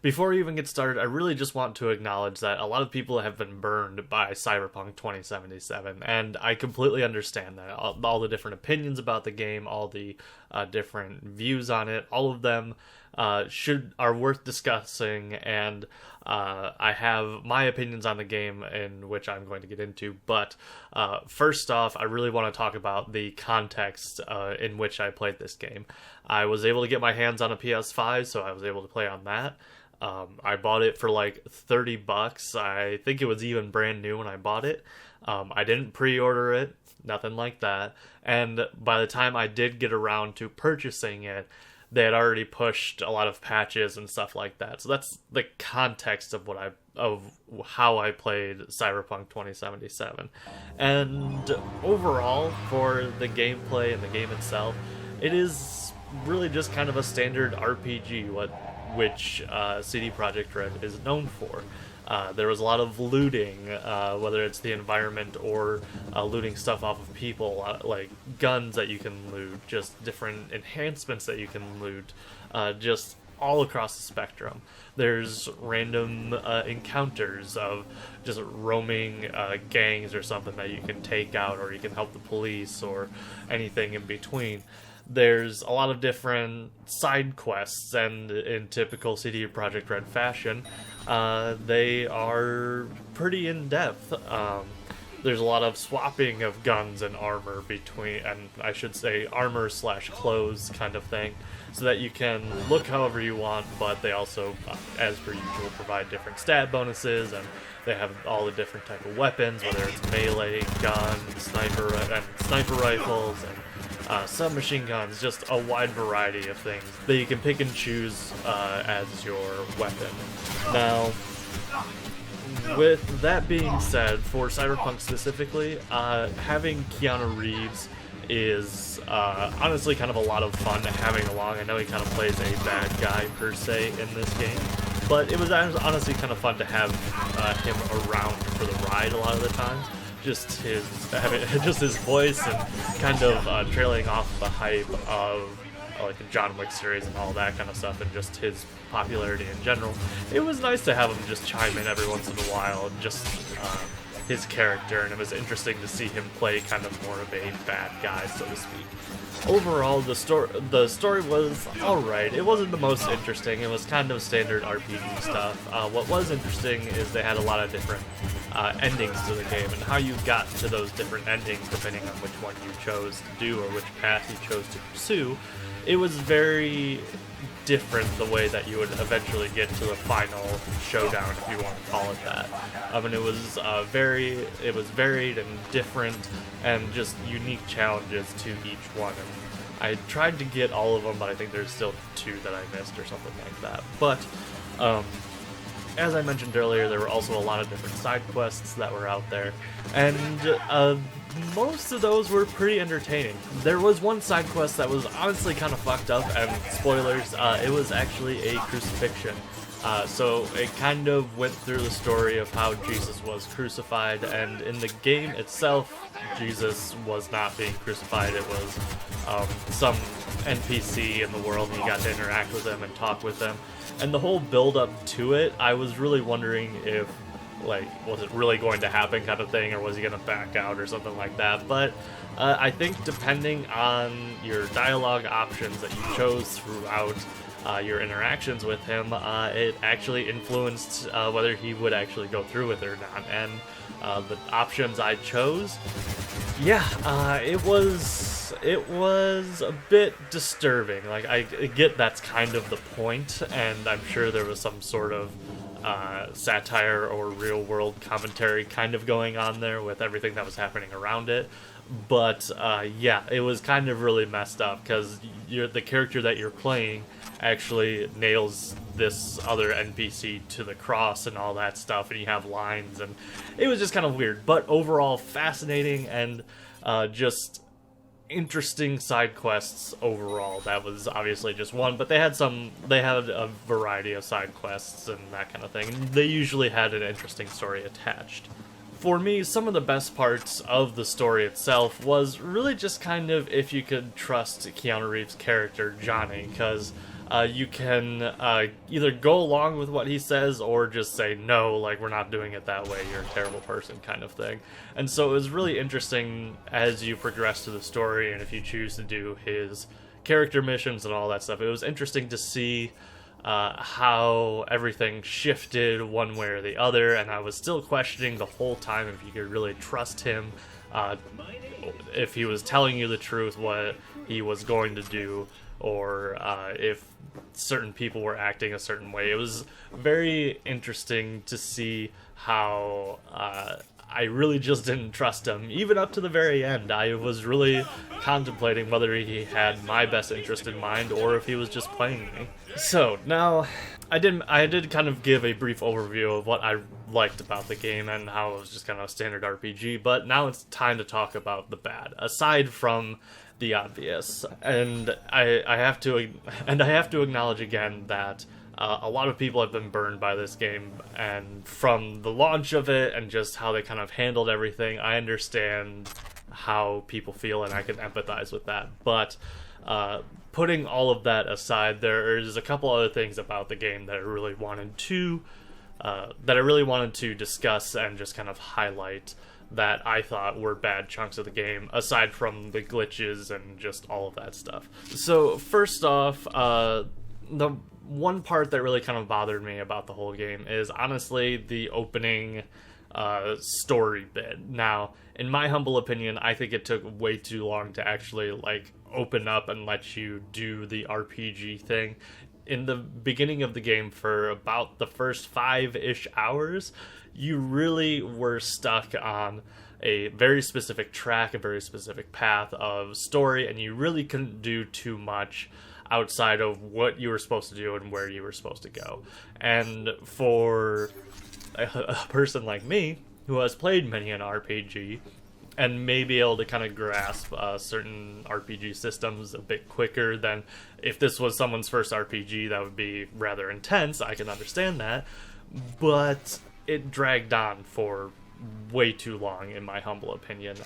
Before we even get started, I really just want to acknowledge that a lot of people have been burned by Cyberpunk 2077, and I completely understand that. All the different opinions about the game, all the different views on it, all of them are worth discussing, and I have my opinions on the game, in which I'm going to get into. But first off, I really want to talk about the context in which I played this game. I was able to get my hands on a PS5, so I was able to play on that. I bought it for like $30. I think it was even brand new when I bought it. I didn't pre-order it, nothing like that. And by the time I did get around to purchasing it, they had already pushed a lot of patches and stuff like that. So that's the context of how I played Cyberpunk 2077. And overall, for the gameplay and the game itself, it is really just kind of a standard RPG, which CD Projekt Red is known for. There was a lot of looting, whether it's the environment or looting stuff off of people, like guns that you can loot, just different enhancements that you can loot, just all across the spectrum. There's random encounters of just roaming gangs or something that you can take out, or you can help the police, or anything in between. There's a lot of different side quests, and in typical CD Projekt Red fashion, they are pretty in-depth. There's a lot of swapping of guns and armor and I should say armor/clothes kind of thing, so that you can look however you want, but they also, as per usual, provide different stat bonuses, and they have all the different type of weapons, whether it's melee, guns, sniper rifles, and submachine guns, just a wide variety of things that you can pick and choose as your weapon. Now, with that being said, for Cyberpunk specifically, having Keanu Reeves is honestly kind of a lot of fun having along. I know he kind of plays a bad guy per se in this game, but it was honestly kind of fun to have him around for the ride a lot of the times. Just his voice and kind of trailing off the hype of like the John Wick series and all that kind of stuff, and just his popularity in general. It was nice to have him just chime in every once in a while, and just his character, and it was interesting to see him play kind of more of a bad guy, so to speak. Overall, the story was alright. It wasn't the most interesting. It was kind of standard RPG stuff. What was interesting is they had a lot of different endings to the game, and how you got to those different endings depending on which one you chose to do or which path you chose to pursue. It was very different the way that you would eventually get to the final showdown, if you want to call it that. And it was varied and different, and just unique challenges to each one. And I tried to get all of them, but I think there's still 2 that I missed or something like that. But as I mentioned earlier, there were also a lot of different side quests that were out there, and most of those were pretty entertaining. There was one side quest that was honestly kind of fucked up, and spoilers, it was actually a crucifixion. So it kind of went through the story of how Jesus was crucified, and in the game itself, Jesus was not being crucified. It was some NPC in the world, and you got to interact with them and talk with them. And the whole build-up to it, I was really wondering if, was it really going to happen kind of thing, or was he going to back out or something like that. But I think depending on your dialogue options that you chose throughout your interactions with him, it actually influenced whether he would actually go through with it or not. And the options I chose, it was a bit disturbing. Like, I get that's kind of the point, and I'm sure there was some sort of satire or real world commentary kind of going on there with everything that was happening around it. But it was kind of really messed up, because the character that you're playing actually nails this other NPC to the cross and all that stuff, and you have lines, and it was just kind of weird. But overall, fascinating, and just interesting side quests overall. That was obviously just one, but they had a variety of side quests and that kind of thing. They usually had an interesting story attached. For me, some of the best parts of the story itself was really just kind of if you could trust Keanu Reeves' character, Johnny, because you can either go along with what he says or just say, no, like, we're not doing it that way, you're a terrible person, kind of thing. And so it was really interesting as you progress through the story, and if you choose to do his character missions and all that stuff, it was interesting to see how everything shifted one way or the other, and I was still questioning the whole time if you could really trust him, if he was telling you the truth, what he was going to do, or if certain people were acting a certain way. It was very interesting to see how I really just didn't trust him, even up to the very end. I was really contemplating whether he had my best interest in mind or if he was just playing me. So now, I did kind of give a brief overview of what I liked about the game and how it was just kind of a standard RPG, but now it's time to talk about the bad, aside from the obvious. And I have to acknowledge again that a lot of people have been burned by this game, and from the launch of it and just how they kind of handled everything, I understand how people feel and I can empathize with that. But putting all of that aside, there is a couple other things about the game that I really wanted to discuss and just kind of highlight that I thought were bad chunks of the game, aside from the glitches and just all of that stuff. So first off, the one part that really kind of bothered me about the whole game is honestly the opening story bit. Now, in my humble opinion, I think it took way too long to actually like open up and let you do the RPG thing. In the beginning of the game, for about the first 5-ish hours, you really were stuck on a very specific track, a very specific path of story, and you really couldn't do too much outside of what you were supposed to do and where you were supposed to go. And for a person like me, who has played many an RPG, and may be able to kind of grasp certain RPG systems a bit quicker than if this was someone's first RPG, that would be rather intense. I can understand that, but it dragged on for way too long, in my humble opinion.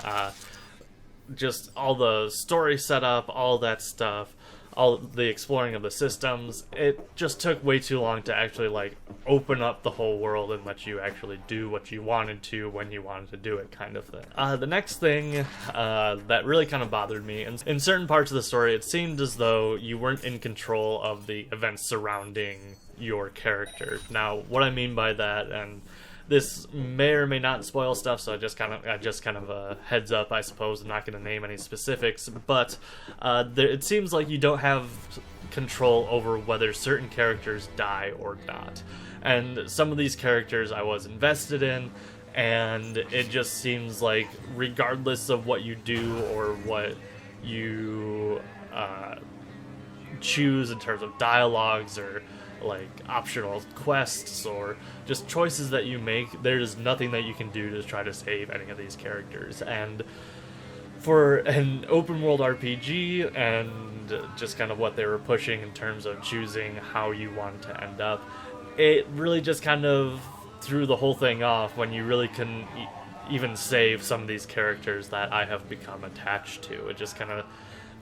Just all the story setup, all that stuff, all the exploring of the systems, it just took way too long to actually like open up the whole world and let you actually do what you wanted to when you wanted to do it, kind of thing. The next thing that really kind of bothered me, and in certain parts of the story it seemed as though you weren't in control of the events surrounding your character. Now, what I mean by that, and this may or may not spoil stuff, so I just kind of a heads up, I suppose. I'm not going to name any specifics, but it seems like you don't have control over whether certain characters die or not. And some of these characters I was invested in, and it just seems like regardless of what you do or what you choose in terms of dialogues or like optional quests or just choices that you make, there's nothing that you can do to try to save any of these characters. And for an open world RPG and just kind of what they were pushing in terms of choosing how you want to end up, it really just kind of threw the whole thing off when you really couldn't even save some of these characters that I have become attached to. It just kind of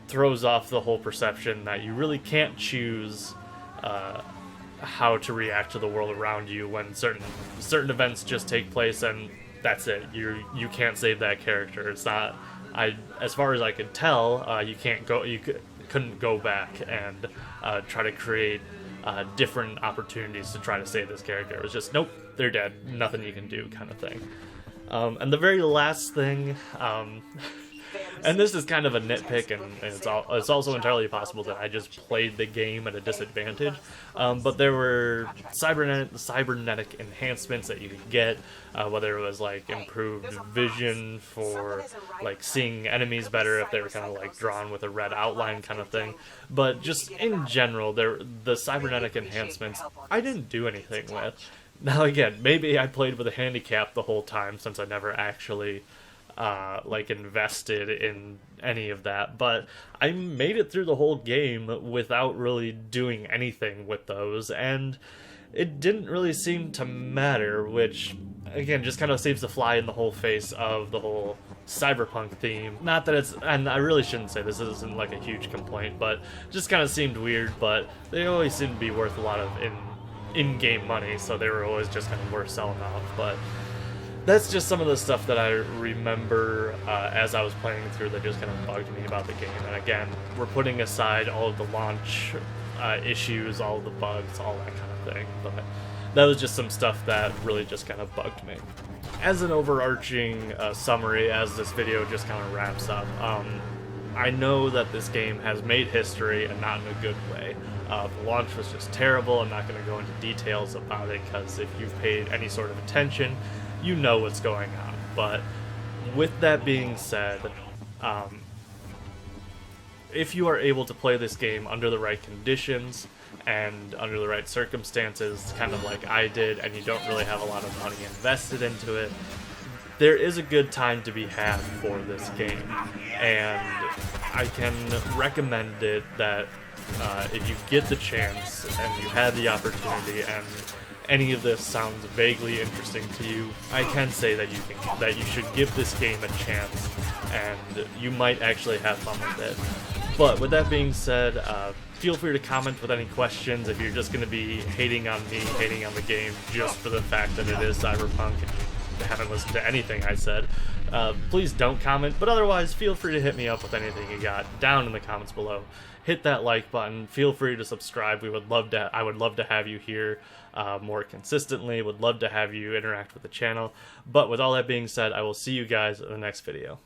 throws off the whole perception that you really can't choose how to react to the world around you when certain events just take place, and that's it. You can't save that character. It's not. As far as I could tell, you couldn't go back and try to create different opportunities to try to save this character. It was just, nope, they're dead. Nothing you can do, kind of thing. And the very last thing. And this is kind of a nitpick, and it's also entirely possible that I just played the game at a disadvantage. But there were cybernetic enhancements that you could get, whether it was like improved vision for like seeing enemies better if they were kind of like drawn with a red outline kind of thing. But just in general, the cybernetic enhancements I didn't do anything with. Now again, maybe I played with a handicap the whole time since I never actually invested in any of that, but I made it through the whole game without really doing anything with those, and it didn't really seem to matter, which again, just kind of saves the fly in the whole face of the whole Cyberpunk theme. Not that it's, and I really shouldn't say this isn't like a huge complaint, but just kind of seemed weird, but they always seem to be worth a lot of in-game money, so they were always just kind of worth selling off. But that's just some of the stuff that I remember as I was playing through that just kind of bugged me about the game. And again, we're putting aside all of the launch issues, all of the bugs, all that kind of thing, but that was just some stuff that really just kind of bugged me. As an overarching summary, as this video just kind of wraps up, I know that this game has made history, and not in a good way. The launch was just terrible. I'm not going to go into details about it, because if you've paid any sort of attention, you know what's going on. But with that being said, if you are able to play this game under the right conditions and under the right circumstances, kind of like I did, and you don't really have a lot of money invested into it, there is a good time to be had for this game. And I can recommend it that if you get the chance and you have the opportunity and any of this sounds vaguely interesting to you, I can say that you should give this game a chance, and you might actually have fun with it. But with that being said, feel free to comment with any questions. If you're just going to be hating on me, hating on the game just for the fact that it is Cyberpunk and you haven't listened to anything I said, please don't comment. But otherwise, feel free to hit me up with anything you got down in the comments below. Hit that like button. Feel free to subscribe. I would love to have you here more consistently. Would love to have you interact with the channel. But with all that being said, I will see you guys in the next video.